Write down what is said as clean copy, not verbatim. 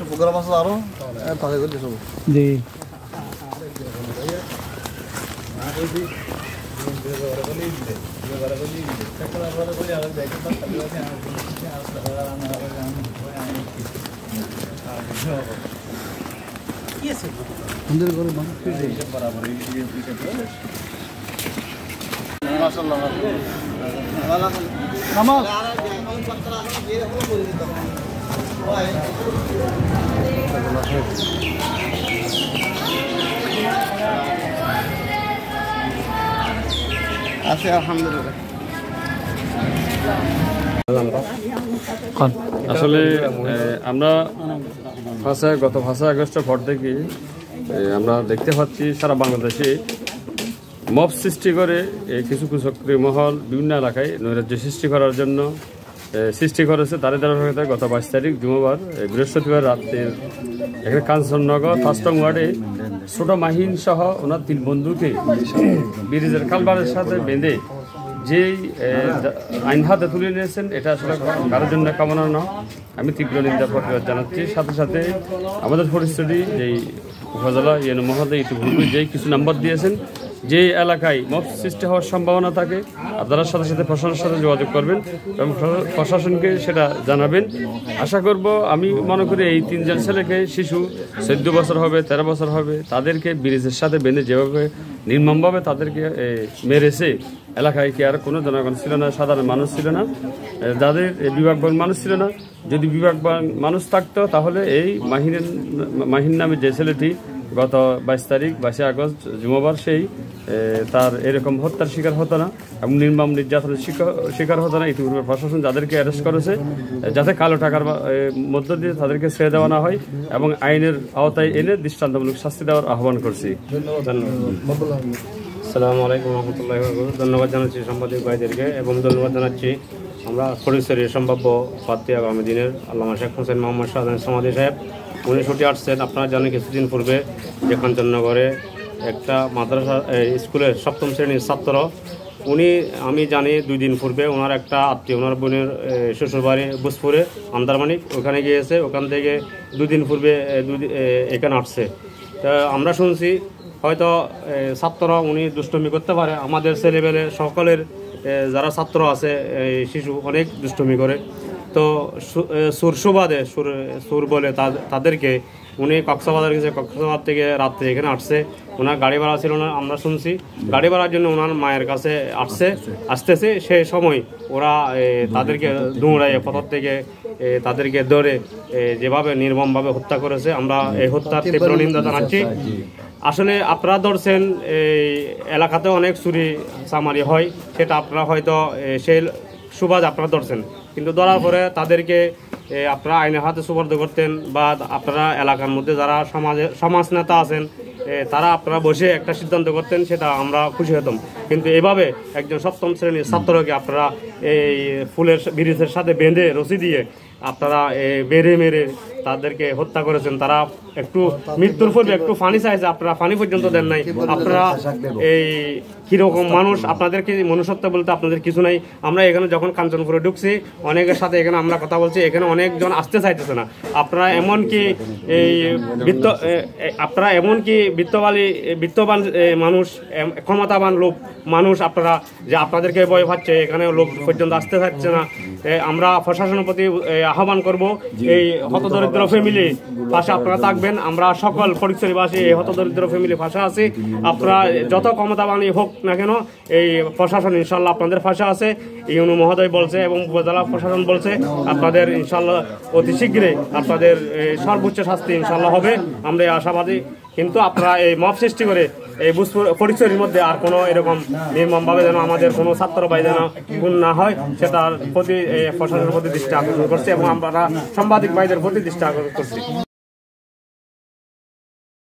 Programme আছে আরো তাহলে করতে সব জি আছে আলহামদুলিল্লাহ। আসলে আমরা গত 5 আগস্টের পর থেকে আমরা দেখতে পাচ্ছি সারা বাংলাদেশে মব সৃষ্টি করে কিছু সক্রিয় মহল বিভিন্ন এলাকায় নৈরাজ্য সৃষ্টি করার জন্য সৃষ্টি করেছে। তার ধারাবাহিকতায় গত 22 তারিখ জুমাবার বৃহস্পতিবার রাতের এখানে কাঞ্চননগর ফাস্টং ওয়ার্ডে ছোট মাহিন সহ ওনার 3 বন্ধুকে ব্রিজের কালবারের সাথে বেঁধে যেই আইন হাতে তুলে নিয়েছেন, এটা আসলে কারোর জন্য কামনা না। আমি তীব্র নিন্দা প্রতিবাদ জানাচ্ছি। সাথে সাথে আমাদের পরিস্থিতি যেই উপজেলা ইউনো মহোদয় ইতিপূর্বে যেই কিছু নাম্বার দিয়েছেন, যে এলাকায় মব সৃষ্টি হওয়ার সম্ভাবনা থাকে আপনারা সাথে সাথে প্রশাসনের সাথে যোগাযোগ করবেন এবং প্রশাসনকে সেটা জানাবেন। আশা করব, আমি মনে করি এই 3 জন ছেলেকে, শিশু 14 বছর হবে, 13 বছর হবে, তাদেরকে ব্রিজের সাথে বেঁধে যেভাবে নির্মমভাবে তাদেরকে মেরেছে, এলাকায় কি আর কোনো জনগণ ছিল না, সাধারণ মানুষ ছিল না, যাদের বিভাগবান মানুষ ছিল না। যদি বিভাগবান মানুষ থাকতো তাহলে এই মাহিন নামে যে ছেলেটি গত 22 আগস্ট জুমাবার সেই তার এরকম হত্যার শিকার হতো না এবং নির্মম নির্যাতনের শিকার হতো না। ইতিপূর্বে প্রশাসন যাদেরকে অ্যারেস্ট করেছে, যাতে কালো টাকার মধ্য দিয়ে তাদেরকে ছেড়ে দেওয়া না হয় এবং আইনের আওতায় এনে দৃষ্টান্তমূলক শাস্তি দেওয়ার আহ্বান করছি। আসসালামু আলাইকুম রহমতুল্লাহ। ধন্যবাদ জানাচ্ছি সাংবাদিক ভাইদেরকে এবং ধন্যবাদ জানাচ্ছি আমরা ফরিদপুরের সম্ভাব্য প্রার্থী আগামী দিনের আল্লামা শেখ হোসেন মোহাম্মদ শাহজাহান সমাধি সাহেব। উনি ছুটে আসছেন। আপনারা জানেন কিছুদিন পূর্বে যে কাঞ্চননগরে একটা মাদ্রাসা স্কুলের 7ম শ্রেণীর ছাত্র, উনি আমি জানি 2 দিন পূর্বে ওনার একটা আত্মীয়, ওনার বোনের শ্বশুরবাড়ি বুসপুরে আন্দারমানিক, ওখানে গিয়েছে। ওখান থেকে 2 দিন পূর্বে এখানে আসছে। তা আমরা শুনছি হয়তো ছাত্ররা উনি দুষ্টমি করতে পারে। আমাদের ছেলেবেলে সকলের যারা ছাত্র আছে, শিশু অনেক দুষ্টমি করে। তো সুর সুবাদে সুর বলে তাদেরকে উনি কক্সবাজার গেছে, কক্সবাজার থেকে রাত্রে এখানে আসছে। ওনার গাড়ি ভাড়া ছিল না, আমরা শুনছি। গাড়ি ভাড়ার জন্য ওনার মায়ের কাছে আসতেছে। সেই সময় ওরা তাদেরকে দৌড়াইয়ে পথর থেকে তাদেরকে ধরে যেভাবে নির্মমভাবে হত্যা করেছে, আমরা এই হত্যার তীব্র নিন্দা জানাচ্ছি। আসলে আপনারা ধরছেন এই এলাকাতে অনেক চুরি চামারি হয়, সেটা আপনারা হয়তো সেই সুবাদ আপনারা ধরছেন, কিন্তু ধরার পরে তাদেরকে আপনারা আইনের হাতে সুপর্দ করতেন বা আপনারা এলাকার মধ্যে যারা সমাজ নেতা আছেন তারা আপনারা বসে একটা সিদ্ধান্ত করতেন, সেটা আমরা খুশি হতাম। কিন্তু এভাবে একজন 7ম শ্রেণীর ছাত্রকে আপনারা এই ফুলের ব্রিজের সাথে বেঁধে রশি দিয়ে আপনারা মেরে তাদেরকে হত্যা করেছেন। তারা একটু মৃত্যুর পূর্বে একটু ফানি চাইছে, আপনারা ফানি পর্যন্ত দেন নাই। আপনারা এই কিরকম মানুষ, আপনাদেরকে মনুষ্যত্ব বলতে আপনাদের কিছু নাই। আমরা এখানে যখন কাঞ্চনপুরে ঢুকছি, অনেকের সাথে এখানে আমরা কথা বলছি, এখানে অনেকজন আসতে চাইতেছে না। আপনারা এমনকি বিত্তবান মানুষ, ক্ষমতাবান লোক মানুষ আপনারা যে আপনাদেরকে ভয় পাচ্ছে, এখানে লোক পর্যন্ত আসতে চাইছে না। আমরা প্রশাসনের প্রতি আহ্বান করব, এই হতদরিদ্র ফ্যামিলি পাশে আপনারা থাকবেন। আমরা সকল ফরিদপুরবাসী এই হতদরিদ্র ফ্যামিলি পাশে আছি। আপনারা যত ক্ষমতাবানই হোক না কেন, এই প্রশাসন ইনশাল্লাহ আপনাদের পাশে আছে। ইউনো মহোদয় বলছে এবং উপজেলা প্রশাসন বলছে আপনাদের ইনশাল্লাহ অতি শীঘ্রই আপনাদের সর্বোচ্চ শাস্তি ইনশাল্লাহ হবে, আমরা আশাবাদী। কিন্তু আপনারা এই মব সৃষ্টি করে এই ফরিদপুরের মধ্যে আর কোনো এরকম নির্মমভাবে যেন আমাদের কোনো ছাত্র ভাই যেন গুণ না হয়, সেটার প্রতি প্রশাসনের প্রতি দৃষ্টি আকর্ষণ করছে এবং আমরা সাংবাদিক ভাইদের প্রতি দৃষ্টি আকর্ষণ করছি।